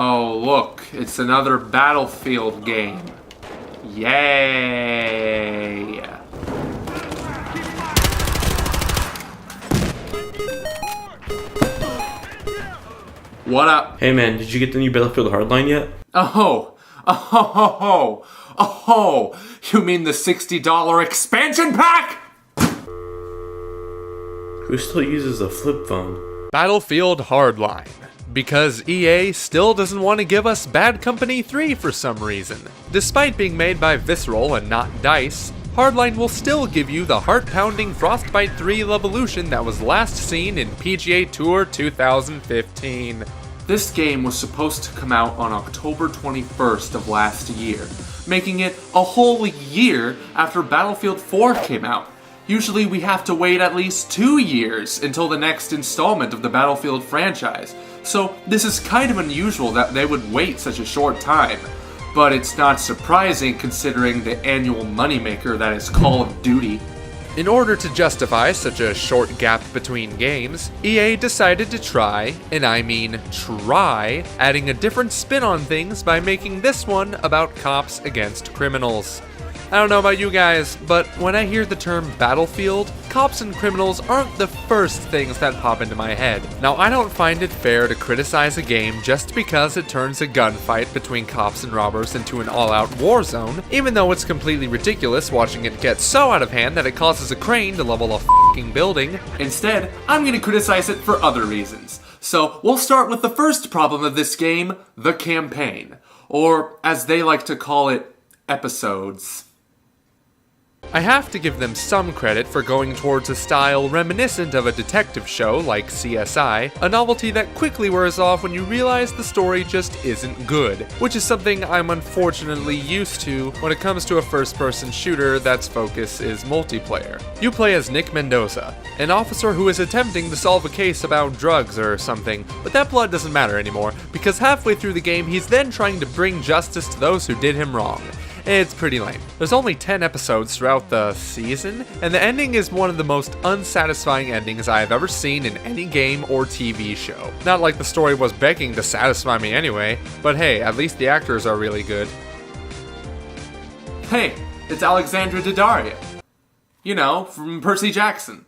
Oh, look, it's another Battlefield game. Yay! What up? Hey man, did you get the new Battlefield Hardline yet? Oh, you mean the $60 expansion pack? Who still uses a flip phone? Battlefield Hardline. Because EA still doesn't want to give us Bad Company 3 for some reason. Despite being made by Visceral and not DICE, Hardline will still give you the heart-pounding Frostbite 3 Levolution that was last seen in PGA Tour 2015. This game was supposed to come out on October 21st of last year, making it a whole year after Battlefield 4 came out. Usually we have to wait at least 2 years until the next installment of the Battlefield franchise, so this is kind of unusual that they would wait such a short time. But it's not surprising considering the annual moneymaker that is Call of Duty. In order to justify such a short gap between games, EA decided to try, and I mean try, adding a different spin on things by making this one about cops against criminals. I don't know about you guys, but when I hear the term Battlefield, cops and criminals aren't the first things that pop into my head. Now, I don't find it fair to criticize a game just because it turns a gunfight between cops and robbers into an all-out war zone, even though it's completely ridiculous watching it get so out of hand that it causes a crane to level a f***ing building. Instead, I'm gonna criticize it for other reasons. So, we'll start with the first problem of this game, the campaign. Or, as they like to call it, episodes. I have to give them some credit for going towards a style reminiscent of a detective show like CSI, a novelty that quickly wears off when you realize the story just isn't good, which is something I'm unfortunately used to when it comes to a first-person shooter that's focus is multiplayer. You play as Nick Mendoza, an officer who is attempting to solve a case about drugs or something, but that plot doesn't matter anymore, because halfway through the game he's then trying to bring justice to those who did him wrong. It's pretty lame. There's only 10 episodes throughout the season, and the ending is one of the most unsatisfying endings I have ever seen in any game or TV show. Not like the story was begging to satisfy me anyway, but hey, at least the actors are really good. Hey, it's Alexandra Daddario. You know, from Percy Jackson.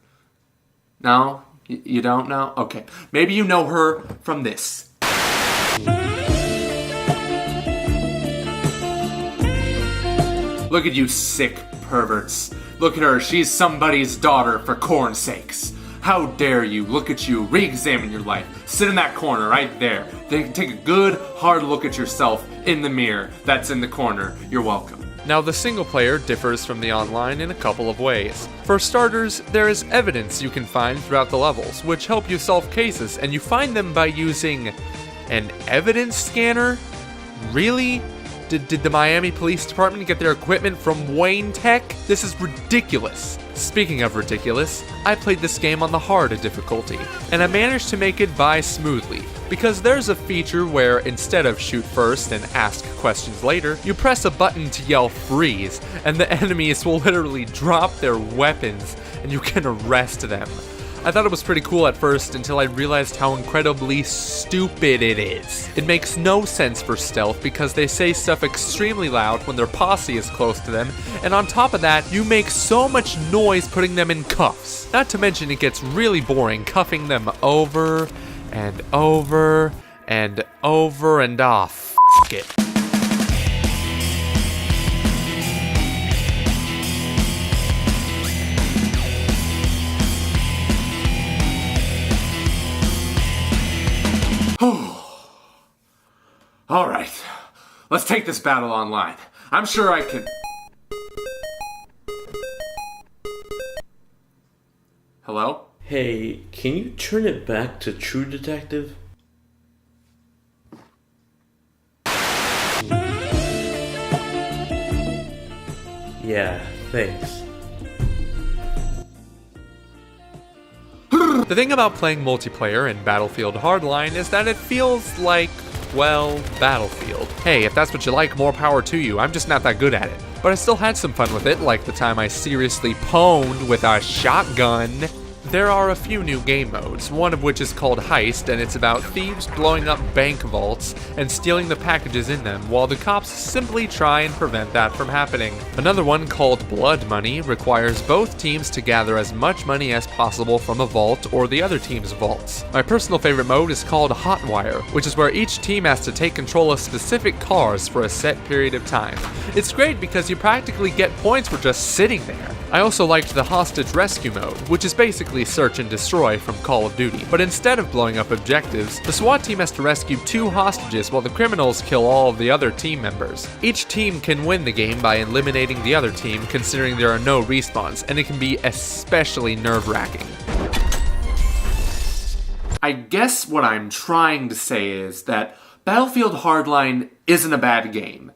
No? You don't know? Okay. Maybe you know her from this. Look at you sick perverts. Look at her, she's somebody's daughter for corn's sakes. How dare you, look at you, re-examine your life. Sit in that corner right there. Take a good, hard look at yourself in the mirror that's in the corner. You're welcome. Now, the single player differs from the online in a couple of ways. For starters, there is evidence you can find throughout the levels, which help you solve cases, and you find them by using an evidence scanner? Really? Did the Miami Police Department get their equipment from Wayne Tech? This is ridiculous. Speaking of ridiculous, I played this game on the hard difficulty, and I managed to make it by smoothly, because there's a feature where instead of shoot first and ask questions later, you press a button to yell freeze, and the enemies will literally drop their weapons, and you can arrest them. I thought it was pretty cool at first until I realized how incredibly stupid it is. It makes no sense for stealth because they say stuff extremely loud when their posse is close to them, and on top of that, you make so much noise putting them in cuffs. Not to mention it gets really boring cuffing them over and over and over and off. F it. Alright, let's take this battle online. I'm sure I can... Hello? Hey, can you turn it back to True Detective? Yeah, thanks. The thing about playing multiplayer in Battlefield Hardline is that it feels like, well, Battlefield. Hey, if that's what you like, more power to you. I'm just not that good at it. But I still had some fun with it, like the time I seriously pwned with a shotgun. there are a few new game modes, one of which is called Heist, and it's about thieves blowing up bank vaults and stealing the packages in them, while the cops simply try and prevent that from happening. Another one called Blood Money requires both teams to gather as much money as possible from a vault or the other team's vaults. My personal favorite mode is called Hotwire, which is where each team has to take control of specific cars for a set period of time. It's great because you practically get points for just sitting there. I also liked the Hostage Rescue mode, which is basically search and destroy from Call of Duty, but instead of blowing up objectives, the SWAT team has to rescue 2 hostages while the criminals kill all of the other team members. Each team can win the game by eliminating the other team, considering there are no respawns, and it can be especially nerve-wracking. I guess what I'm trying to say is that Battlefield Hardline isn't a bad game.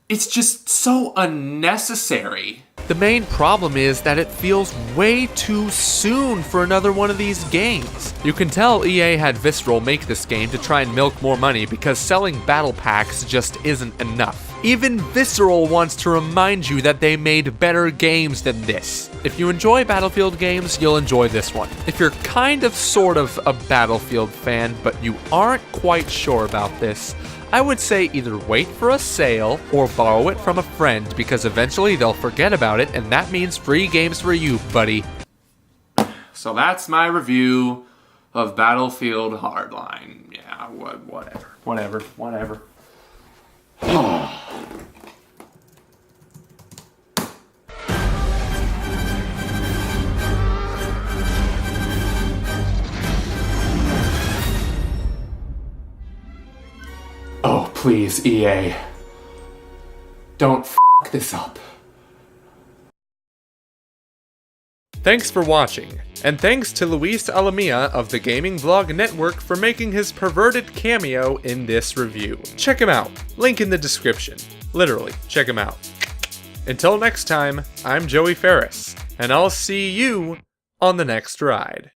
It's just so unnecessary. The main problem is that it feels way too soon for another one of these games. You can tell EA had Visceral make this game to try and milk more money because selling battle packs just isn't enough. Even Visceral wants to remind you that they made better games than this. If you enjoy Battlefield games, you'll enjoy this one. If you're kind of sort of a Battlefield fan, but you aren't quite sure about this, I would say either wait for a sale or borrow it from a friend because eventually they'll forget about it and that means free games for you, buddy. So that's my review of Battlefield Hardline. Yeah, whatever. Oh, please, EA. Don't f*** this up. Thanks for watching, and thanks to Luis Alamilla of the Gaming Vlog Network for making his perverted cameo in this review. Check him out, link in the description. Literally, check him out. Until next time, I'm Joey Ferris, and I'll see you on the next ride.